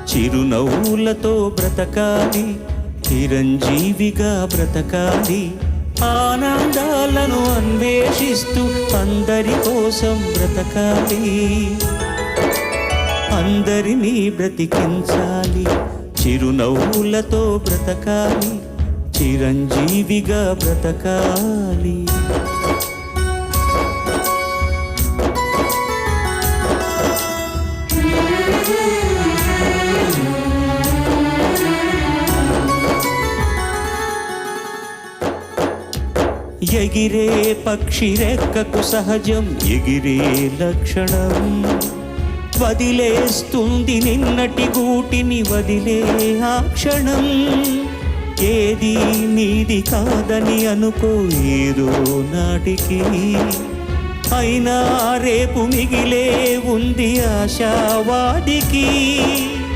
చిరునవ్వులతో బ్రతకాలి, చిరంజీవిగా బ్రతకాలి, ఆనందాలను అన్వేషిస్తూ అందరి కోసం బ్రతకాలి, అందరినీ బ్రతికించాలి, చిరునవ్వులతో బ్రతకాలి, చిరంజీవిగా బ్రతకాలి. ఎగిరే పక్షి రెక్కకు సహజం ఎగిరే లక్షణం, వదిలేస్తుంది నిన్నటి గూటిని వదిలే ఆ క్షణం. ఏది నీది కాదని అనుకో ఏదో నాటికి, అయినా రేపు మిగిలే ఉంది ఆశావాదికి.